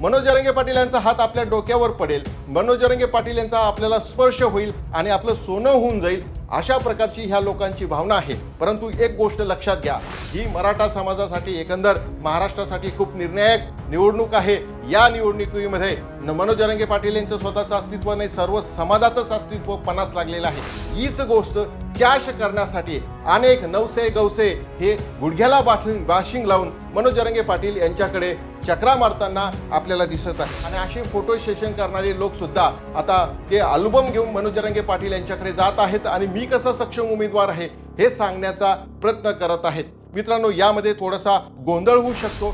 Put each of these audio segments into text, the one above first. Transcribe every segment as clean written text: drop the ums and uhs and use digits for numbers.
मनोज जरांगे पाटील यांचा हात आपल्या डोक्यावर पडेल, मनोज जरांगे पाटील यांचा आपल्याला स्पर्श होईल आणि आपलं सोनं होऊन जाईल, अशा प्रकारची ह्या लोकांची भावना आहे। परंतु एक गोष्ट लक्षात घ्या, ही मराठा समाजासाठी एकंदर महाराष्ट्रासाठी खूप निर्णायक निवडणूक आहे। या निवडणुकीमध्ये मनोज जरांगे पाटील यांचं स्वतःचं अस्तित्व नाही, सर्व समाजाचंच अस्तित्व पणास लागलेलं आहे। हीच गोष्ट कॅश करण्यासाठी अनेक नवसे गवसे हे गुडघ्याला बाशिंग लावून मनोज जरांगे पाटील यांच्याकडे चक्रा मारताना आपल्याला दिसत आहे। आणि असे फोटो सेशन करणारे लोक सुद्धा आता ते अल्बम घेऊन मनोज जरांगे पाटील यांच्याकडे जात आहेत आणि मी कसा सक्षम उमेदवार आहे हे सांगण्याचा प्रयत्न करत आहेत। मित्रांनो, यामध्ये थोडासा गोंधळ होऊ शकतो।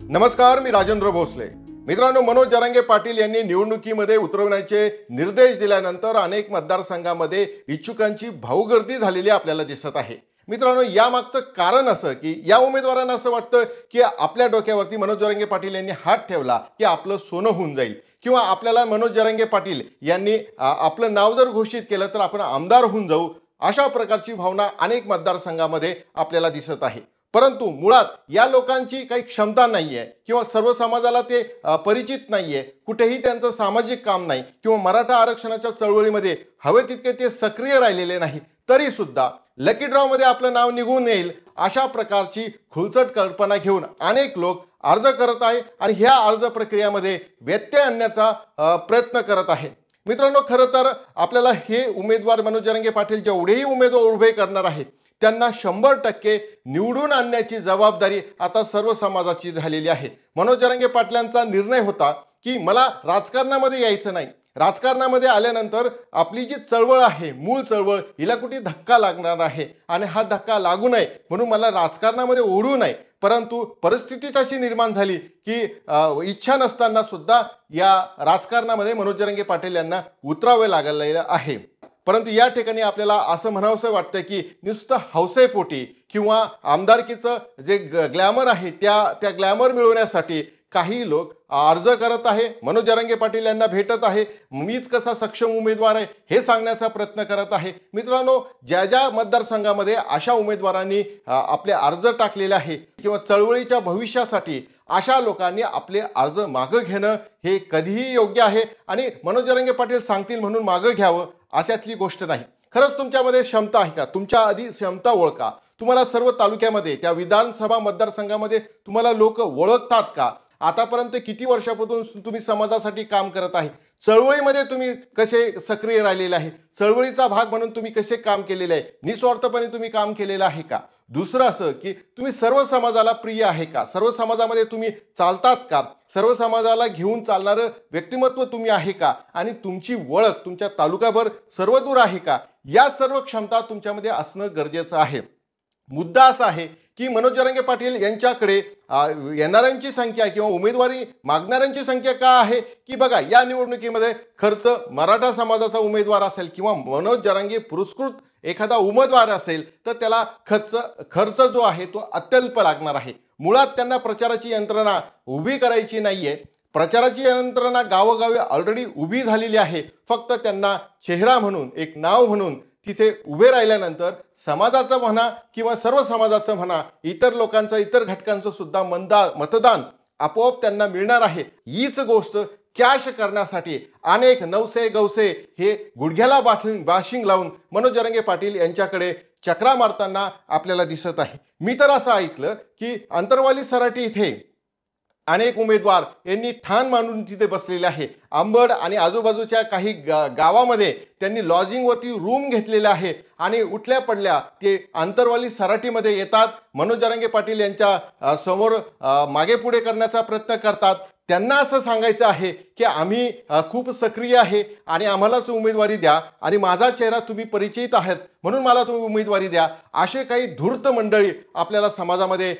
नमस्कार, मी राजेंद्र भोसले। मित्रांनो, मनोज जरांगे पाटील यांनी निवडणुकीमध्ये उतरवण्याचे निर्देश दिल्यानंतर अनेक मतदारसंघामध्ये इच्छुकांची भाऊगर्दी झालेली आपल्याला दिसत आहे। मित्रांनो, यामागचं कारण असं की या उमेदवारांना असं वाटतं की आपल्या डोक्यावरती मनोज जरांगे पाटील यांनी हात ठेवला की आपलं सोनं होऊन जाईल, किंवा आपल्याला मनोज जरांगे पाटील यांनी आपलं नाव जर घोषित केलं तर आपण आमदार होऊन जाऊ, अशा प्रकारची भावना अनेक मतदारसंघामध्ये आपल्याला दिसत आहे। परंतु मुळात या लोकांची काही क्षमता नाहीये किंवा सर्व समाजाला ते परिचित नाहीये, कुठेही त्यांचं सामाजिक काम नाही किंवा मराठा आरक्षणाच्या चळवळीमध्ये हवे तितके ते सक्रिय राहिलेले नाही, तरी सुद्धा लकी ड्रॉ मध्ये आपलं नाव निघून येईल अशा प्रकारची खुलचट कल्पना घेऊन अनेक लोक अर्ज करत आहे आणि ह्या अर्ज प्रक्रियेमध्ये व्यत्यय आणण्याचा प्रयत्न करत आहे। मित्रांनो, खरं तर आपल्याला हे उमेदवार मनोज जरांगे पाटील जेवढेही उमेदवार उभे करणार आहेत त्यांना 100% निवडून आणण्याची जबाबदारी आता सर्व समाजाची झालेली आहे। मनोज जरांगे पाटलांचा निर्णय होता की मला राजकारणामध्ये यायचं नाही, राजकारणामध्ये आल्यानंतर आपली जी चळवळ आहे, मूळ चळवळ, हिला कुठे धक्का लागणार आहे आणि हा धक्का लागू नये म्हणून मला राजकारणामध्ये ओढू नये। परंतु परिस्थितीच अशी निर्माण झाली की इच्छा नसताना सुद्धा या राजकारणामध्ये मनोज जरांगे पाटील यांना उतरावे लागलेलं आहे। परंतु या ठिकाणी आपल्याला असं म्हणावंसं वाटतं की नुसतं हौसेपोटी किंवा आमदारकीचं जे ग्लॅमर आहे त्या ग्लॅमर मिळवण्यासाठी काही लोक अर्ज करत आहे, मनोज जरांगे पाटील यांना भेटत आहे, मीच कसा सक्षम उमेदवार आहे हे सांगण्याचा प्रयत्न करत आहे। मित्रांनो, ज्या ज्या मतदारसंघामध्ये अशा उमेदवारांनी आपले अर्ज टाकलेले आहे किंवा चळवळीच्या भविष्यासाठी अशा लोकांनी आपले अर्ज मागं घेणं हे कधीही योग्य आहे आणि मनोज जरांगे पाटील सांगतील म्हणून मागं घ्यावं अशातली गोष्ट नाही। खरंच तुमच्यामध्ये क्षमता आहे का? तुमच्या आधी क्षमता ओळखा। तुम्हाला सर्व तालुक्यामध्ये त्या विधानसभा मतदारसंघामध्ये तुम्हाला लोक ओळखतात का? आतापर्यंत किती वर्षापासून तुम्ही समाजासाठी काम करत आहे? चळवळीमध्ये तुम्ही कसे सक्रिय राहिलेले आहे? चळवळीचा भाग म्हणून तुम्ही कसे काम केलेले आहे? निस्वार्थपणे तुम्ही काम केलेलं आहे का? दुसरं असं की तुम्ही सर्व समाजाला प्रिय आहे का? सर्व समाजामध्ये तुम्ही चालतात का? सर्व समाजाला घेऊन चालणारं व्यक्तिमत्व तुम्ही आहे का? आणि तुमची ओळख तुमच्या तालुकाभर सर्वदूर आहे का? या सर्व क्षमता तुमच्यामध्ये असणं गरजेचं आहे। मुद्दा असा आहे की मनोज जरांगे पाटील यांच्याकडे येणाऱ्यांची संख्या किंवा उमेदवारी मागणाऱ्यांची संख्या का आहे की बघा, या निवडणुकीमध्ये खर्च मराठा समाजाचा उमेदवार असेल किंवा मनोज जरांगे पुरस्कृत एखादा उमेदवार असेल तर त्याला खर्च जो आहे तो अत्यल्प लागणार आहे। मुळात त्यांना प्रचाराची यंत्रणा उभी करायची नाहीये, प्रचाराची यंत्रणा गावोगावी ऑलरेडी उभी झालेली आहे। फक्त त्यांना चेहरा म्हणून, एक नाव म्हणून तिथे उभे राहिल्यानंतर समाजाचं म्हणा किंवा सर्व समाजाचं म्हणा, इतर लोकांचं, इतर घटकांचं सुद्धा मतदान आपोआप त्यांना मिळणार आहे। हीच गोष्ट कॅश करण्यासाठी अनेक नवसे गवसे हे गुडघ्याला बाशिंग लावून मनोज जरांगे पाटील यांच्याकडे चक्रा मारताना आपल्याला दिसत आहे। मी तर असं ऐकलं की अंतरवाली सराटी इथे अनेक उमेदवार यांनी ठाण मांडून तिथे बसलेले आहे। अंबड आणि आजूबाजूच्या काही गावामध्ये त्यांनी लॉजिंगवरती रूम घेतलेले आहे आणि उठल्या पडल्या ते अंतरवाली सराटीमध्ये येतात, मनोज जरांगे पाटील यांच्या समोर मागे पुढे करण्याचा प्रयत्न करतात। त्यांना असं सांगायचं आहे की आम्ही खूप सक्रिय आहे आणि आम्हालाच उमेदवारी द्या आणि माझा चेहरा तुम्ही परिचित आहात म्हणून मला तुम्ही उमेदवारी द्या, असे काही धूर्त मंडळी आपल्याला समाजामध्ये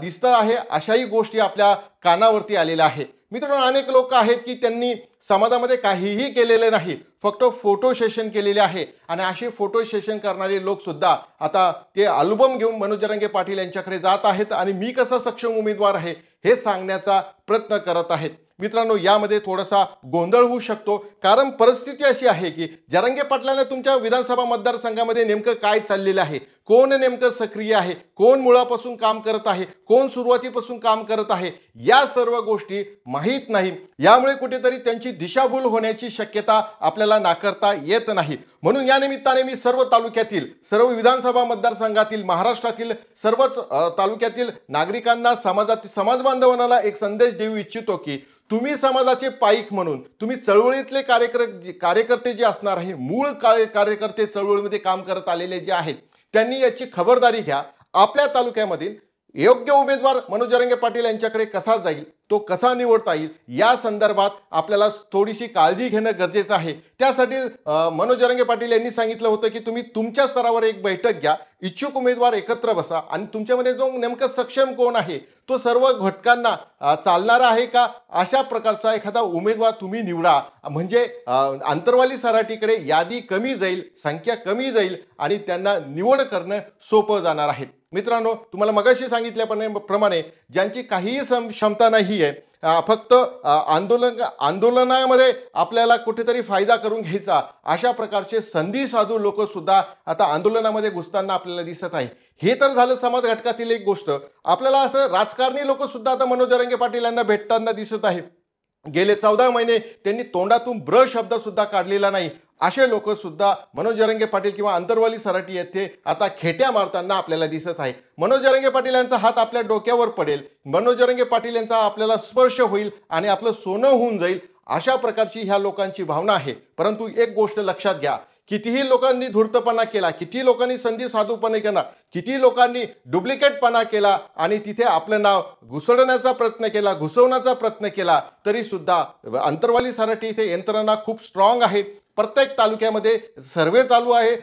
दिसत आहे। अशाही गोष्टी आपल्या कानावरती आलेल्या आहे। मित्रांनो, अनेक लोक आहेत की त्यांनी समाजामध्ये काहीही केलेले नाही, फक्त फोटो सेशन केलेले आहे आणि असे फोटो सेशन करणारे लोक सुद्धा आता ते अल्बम घेऊन मनोज जरांगे पाटील यांच्याकडे जात आहेत आणि मी कसा सक्षम उमेदवार आहे हे सांगण्याचा प्रयत्न करत आहेत. मित्रांनो, यामध्ये थोडासा गोंधळ होऊ शकतो, कारण परिस्थिती अशी आहे की जरांगे पाटलांना तुमच्या विधानसभा मतदारसंघामध्ये नेमकं काय चाललेलं आहे, कोण नेमकं सक्रिय आहे, कोण मुळापासून काम करत आहे, कोण सुरुवातीपासून काम करत आहे, या सर्व गोष्टी माहीत नाही. यामुळे कुठेतरी त्यांची दिशाभूल होण्याची शक्यता आपल्याला नाकारता येत नाही. म्हणून या निमित्ताने मी सर्व तालुक्यातील, सर्व विधानसभा मतदारसंघातील, महाराष्ट्रातील सर्वच तालुक्यातील नागरिकांना, समाज बांधवांना एक संदेश देऊ इच्छितो की तुम्ही समाजाचे पाईक म्हणून, तुम्ही चळवळीतले कार्यकर्ते जे असणार आहे, मूळ कार्यकर्ते चळवळीमध्ये काम करत आलेले जे आहेत, त्यांनी याची खबरदारी घ्या. आपल्या तालुक्यामधील योग्य उमेदवार मनोज जरांगे पाटील यांच्याकडे कसा जाईल, तो कसा निवडता येईल, या संदर्भात आपल्याला थोडीशी काळजी घेणं गरजेचं आहे. त्यासाठी मनोज जरांगे पाटील यांनी सांगितलं होतं की तुम्ही तुमच्या स्तरावर एक बैठक घ्या, इच्छुक उमेदवार एकत्र बसा आणि तुमच्यामध्ये जो नेमकं सक्षम कोण आहे, तो सर्व घटकांना चालणारा आहे का, अशा प्रकारचा एखादा उमेदवार तुम्ही निवडा. म्हणजे अंतरवाली सराटीकडे यादी कमी जाईल, संख्या कमी जाईल आणि त्यांना निवड करणं सोपं जाणार आहे. मित्रांनो, तुम्हाला मगाशी सांगितल्याप्रमाणे ज्यांची काहीही क्षमता नाही आहे, फक्त आंदोलनामध्ये आपल्याला कुठेतरी फायदा करून घ्यायचा, अशा प्रकारचे संधी साधू लोक सुद्धा आता आंदोलनामध्ये घुसताना आपल्याला दिसत आहे. हे तर झालं समाज घटकातील एक गोष्ट. आपल्याला असं राजकारणी लोक सुद्धा आता मनोज जरांगे पाटील यांना भेटताना दिसत आहे. गेले 14 महिने त्यांनी तोंडातून ब्र शब्द सुद्धा काढलेला नाही. असे लोक सुद्धा मनोज जरांगे पाटील किंवा अंतरवाली सराटी येथे आता खेट्या मारताना आपल्याला दिसत आहे. मनोज जरांगे पाटील यांचा हात आपल्या डोक्यावर पडेल, मनोज जरांगे पाटील यांचा आपल्याला स्पर्श होईल आणि आपलं सोनं होऊन जाईल, अशा प्रकारची ह्या लोकांची भावना आहे. परंतु एक गोष्ट लक्षात घ्या, कितीही लोकांनी धूर्तपणा केला, किती लोकांनी संधी साधूपणा केला, किती लोकांनी डुप्लिकेटपणा केला आणि तिथे आपलं नाव घुसवण्याचा प्रयत्न केला, घुसवण्याचा प्रयत्न केला, तरी सुद्धा अंतरवाली सराटी इथे यंत्रणा खूप स्ट्रॉंग आहे. प्रत्येक तालुक्यामध्ये सर्वे चालू आहे,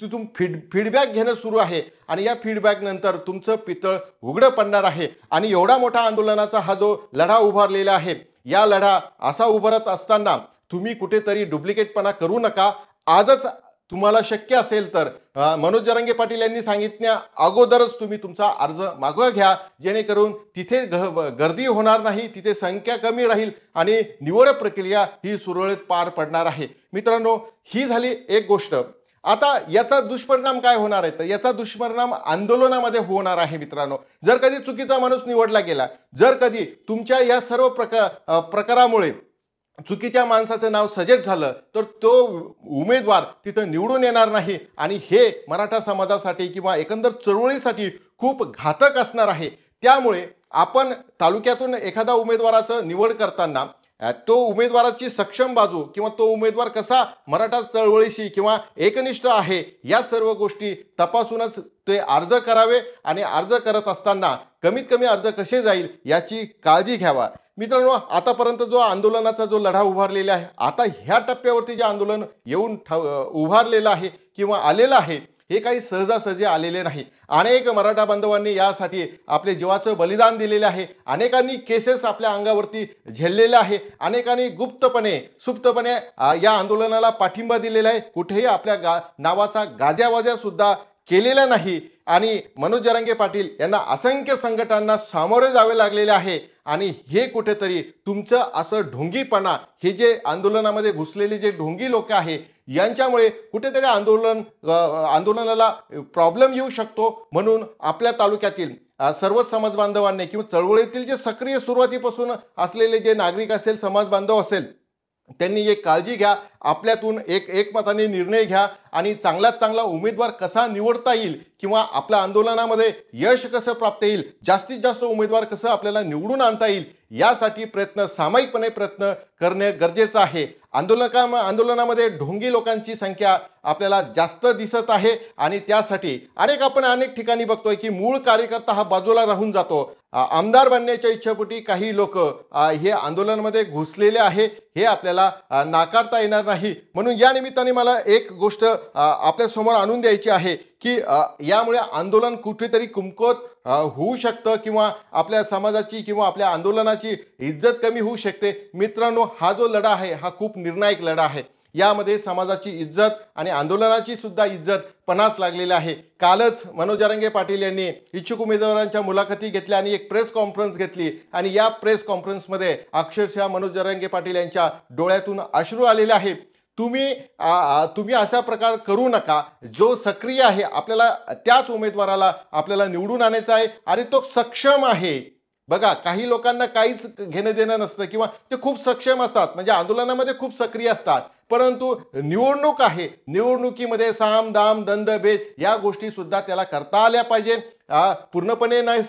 तिथून फीडबॅक घेणं सुरू आहे आणि या फीडबॅक नंतर तुमचं पितळ उघडं पडणार आहे. आणि एवढा मोठा आंदोलनाचा हा जो लढा उभारलेला आहे, या लढा असा उभारत असताना तुम्ही कुठेतरी डुप्लिकेटपणा करू नका. आजच तुम्हाला शक्य असेल तर मनोज जरांगे पाटील यांनी सांगितल्या अगोदरच तुम्ही तुमचा अर्ज मागवा घ्या, जेणेकरून तिथे गर्दी होणार नाही, तिथे संख्या कमी राहील आणि निवड प्रक्रिया ही सुरळीत पार पडणार आहे. मित्रांनो, ही झाली एक गोष्ट. आता याचा दुष्परिणाम काय होणार आहे, तर याचा दुष्परिणाम आंदोलनामध्ये होणार आहे. मित्रांनो, जर कधी चुकीचा माणूस निवडला गेला, जर कधी तुमच्या या सर्व प्रकारामुळे चुकीच्या माणसाचं नाव सजेस्ट झालं, तर तो उमेदवार तिथं निवडून येणार नाही आणि हे मराठा समाजासाठी किंवा एकंदर चळवळीसाठी खूप घातक असणार आहे. त्यामुळे आपण तालुक्यातून एखादा उमेदवाराचं निवड करताना तो उमेदवाराची सक्षम बाजू किंवा तो उमेदवार कसा मराठा चळवळीशी किंवा एकनिष्ठ आहे, या सर्व गोष्टी तपासूनच ते अर्ज करावे आणि अर्ज करत असताना कमीत कमी अर्ज कसे जाईल याची काळजी घ्यावा. मित्रांनो, आतापर्यंत जो आंदोलनाचा जो लढा उभारलेला आहे, आता ह्या टप्प्यावरती जे आंदोलन येऊन उभारलेलं आहे किंवा आलेलं आहे, हे काही सहजासहजी आलेले नाही. अनेक मराठा बांधवांनी यासाठी आपले जीवाचं बलिदान दिलेले आहे. अनेकांनी केसेस आपल्या अंगावरती झेललेले आहे. अनेकांनी गुप्तपणे सुप्तपणे या आंदोलनाला पाठिंबा दिलेला आहे. कुठेही आपल्या नावाचा गाजावाजा सुद्धा केलेला नाही. आणि मनोज जरांगे पाटील यांना असंख्य संकटांना सामोरे जावे लागलेले आहे. आणि हे कुठेतरी तुमचं असं ढोंगीपणा, हे जे आंदोलनामध्ये घुसलेले जे ढोंगी लोक आहे, यांच्यामुळे कुठेतरी आंदोलनाला प्रॉब्लेम येऊ शकतो. म्हणून आपल्या तालुक्यातील सर्व समाज बांधवांनी किंवा चळवळीतील जे सक्रिय सुरुवातीपासून असलेले जे नागरिक असेल, समाज बांधव असेल, त्यांनी एक काळजी घ्या. आपल्यातून एकमताने निर्णय घ्या आणि चांगल्यात चांगला उमेदवार कसा निवडता येईल किंवा आपल्या आंदोलनामध्ये यश कसं प्राप्त येईल, जास्तीत जास्त उमेदवार कसं आपल्याला निवडून आणता येईल, यासाठी सामायिकपणे प्रयत्न करणे गरजेचं आहे. आंदोलनामध्ये ढोंगी लोकांची संख्या आपल्याला जास्त दिसत आहे आणि त्यासाठी आपण अनेक ठिकाणी बघतोय की मूळ कार्यकर्ता हा बाजूला राहून जातो. आमदार बनण्याच्या इच्छापोटी काही लोक हे आंदोलनामध्ये घुसलेले आहे, हे आपल्याला नाकारता येणार नाही. म्हणून या निमित्ताने मला एक गोष्ट आपल्या समोर आणून द्यायची आहे की यामुळे आंदोलन कुठेतरी कमकुवत होऊ शकतं किंवा आपल्या समाजाची किंवा आपल्या आंदोलनाची इज्जत कमी होऊ शकते. मित्रांनो, हा जो लढा आहे, हा खूप निर्णायक लढा आहे. यामध्ये समाजाची इज्जत आणि आंदोलनाची सुद्धा इज्जत पणास लागलेली आहे. कालच मनोज जरांगे पाटील यांनी इच्छुक उमेदवारांच्या मुलाखती घेतल्या आणि एक प्रेस कॉन्फरन्स घेतली आणि या प्रेस कॉन्फरन्समध्ये अक्षरशः मनोज जरांगे पाटील यांच्या डोळ्यातून अश्रू आलेले आहेत. तुम्ही असा प्रकार करू नका. जो सक्रिय आहे आपल्याला त्याच उमेदवाराला आपल्याला निवडून आणायचा आहे आणि तो सक्षम आहे. बघा, काही लोकांना काहीच घेणं देणं नसतं किंवा ते खूप सक्षम असतात, म्हणजे आंदोलनामध्ये खूप सक्रिय असतात, परंतु निवडणूक आहे, निवडणुकीमध्ये साम दाम दंड भेद या गोष्टी सुद्धा त्याला करता आल्या पाहिजे. पूर्णपणे नाही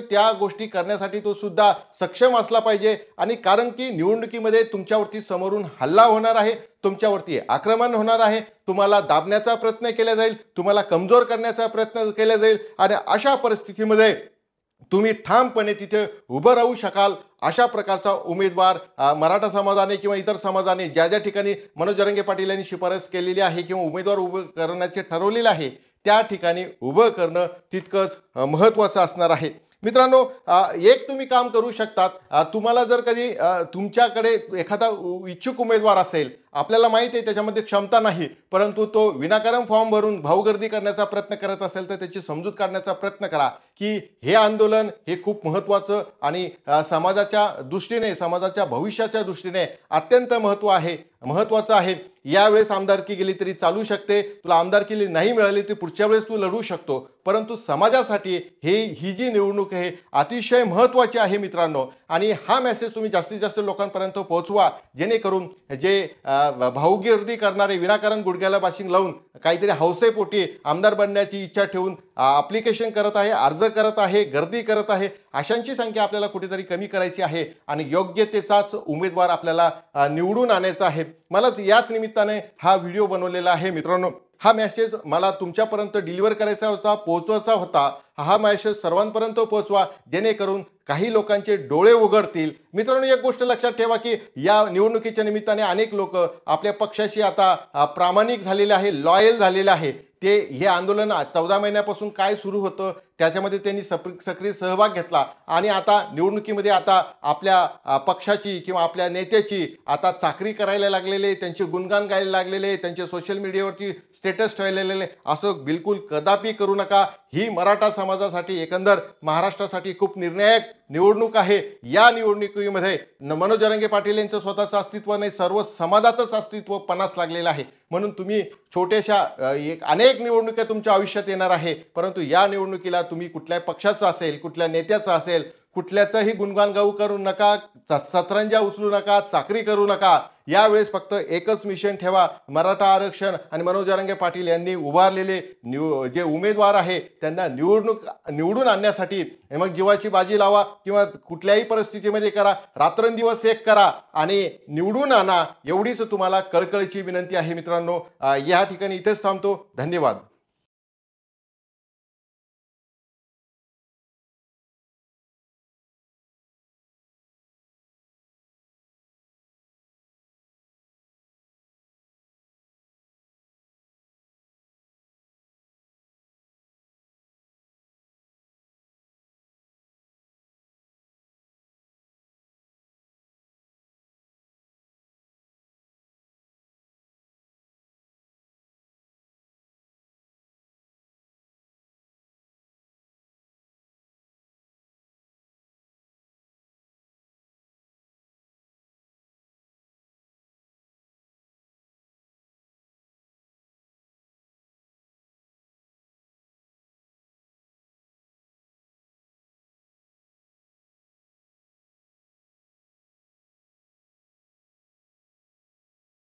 त्या गोष्टी करण्यासाठी तो सुद्धा सक्षम असला पाहिजे. आणि कारण की निवडणुकीमध्ये तुमच्यावरती समोरून हल्ला होणार आहे, तुमच्यावरती आक्रमण होणार आहे, तुम्हाला दाबण्याचा प्रयत्न केला जाईल, तुम्हाला कमजोर करण्याचा प्रयत्न केला जाईल आणि अशा परिस्थितीमध्ये तुम्ही ठामपणे तिथे उभं राहू शकाल अशा प्रकारचा उमेदवार मराठा समाजाने किंवा इतर समाजाने ज्या ज्या ठिकाणी मनोज जरांगे पाटील यांनी शिफारस केलेली आहे किंवा उमेदवार उभं करण्याचे ठरवलेले आहे त्या ठिकाणी उभं करणं तितकंच महत्त्वाचं असणार आहे. मित्रांनो, एक तुम्ही काम करू शकतात. तुम्हाला जर कधी तुमच्याकडे एखादा इच्छुक उमेदवार असेल, आपल्याला माहिती आहे त्याच्यामध्ये क्षमता नाही, परंतु तो विनाकारण फॉर्म भरून भाऊगर्दी करण्याचा प्रयत्न करत असेल तर त्याची समजूत काढण्याचा प्रयत्न करा की हे आंदोलन हे खूप महत्त्वाचं आणि समाजाच्या दृष्टीने, समाजाच्या भविष्याच्या दृष्टीने अत्यंत महत्त्वाचं आहे. यावेळेस आमदारकी गेली तरी चालू शकते, तुला आमदारकी नाही मिळाली तर पुढच्या वेळेस तू लढू शकतो, परंतु समाजासाठी ही जी निवडणूक आहे अतिशय महत्त्वाची आहे मित्रांनो. आणि हा मेसेज तुम्ही जास्तीत जास्त लोकांपर्यंत पोहोचवा, जेणेकरून जे भाऊगर्दी करणारे विनाकारण गुडघ्याला बाशिंग लावून काहीतरी हौसेपोटी आमदार बनण्याची इच्छा ठेवून ॲप्लिकेशन करत आहे, अर्ज करत आहे, गर्दी करत आहे, अशांची संख्या आपल्याला कुठेतरी कमी करायची आहे आणि योग्यतेचाच उमेदवार आपल्याला निवडून आणायचा आहे. मलाच याच निमित्ताने हा व्हिडिओ बनवलेला आहे मित्रांनो. हा मेसेज मला तुमच्यापर्यंत डिलिव्हर करायचा होता, पोहोचवायचा होता. हा मेसेज सर्वांपर्यंत पोहोचवा, जेणेकरून काही लोकांचे डोळे उघडतील. मित्रांनो, एक गोष्ट लक्षात ठेवा की या निवडणुकीच्या निमित्ताने अनेक लोक आपल्या पक्षाशी आता प्रामाणिक झालेले आहे, लॉयल झालेले आहे. हे आंदोलन 14 महिन्यापासून काय सुरू होतं त्याच्यामध्ये त्यांनी सक्रिय सहभाग घेतला आणि आता निवडणुकीमध्ये आता आपल्या पक्षाची किंवा आपल्या नेत्याची आता चाकरी करायला लागलेले, त्यांचे गुणगान गायला लागलेले, त्यांचे सोशल मीडियावरती स्टेटस ठेवलेले. असं बिलकुल कदापि करू नका. ही मराठा समाजासाठी, एकंदर महाराष्ट्रासाठी खूप निर्णायक निवडणूक आहे. या निवडणुकीमध्ये मनोज जरांगे पाटील यांचं स्वतःचं अस्तित्व नाही, सर्व समाजाचंच अस्तित्व पणास लागलेलं आहे. म्हणून तुम्ही छोट्याशा अनेक निवडणुका तुमच्या आयुष्यात येणार आहे, परंतु या निवडणुकीला तुम्ही कुठल्याही पक्षाचा असेल, कुठल्या नेत्याचा असेल, कुठल्याचाही गुणगान गाऊ करू नका, सतरंजा उचलू नका, चाकरी करू नका. यावेळेस फक्त एकच मिशन ठेवा, मराठा आरक्षण आणि मनोज जरांगे पाटील यांनी उभारलेले जे उमेदवार आहे त्यांना निवडून आणण्यासाठी मग जीवाची बाजी लावा किंवा कुठल्याही परिस्थितीमध्ये करा, रात्रंदिवस एक करा आणि निवडून आणा. एवढीच तुम्हाला कळकळीची विनंती आहे मित्रांनो. या ठिकाणी इथेच थांबतो. धन्यवाद.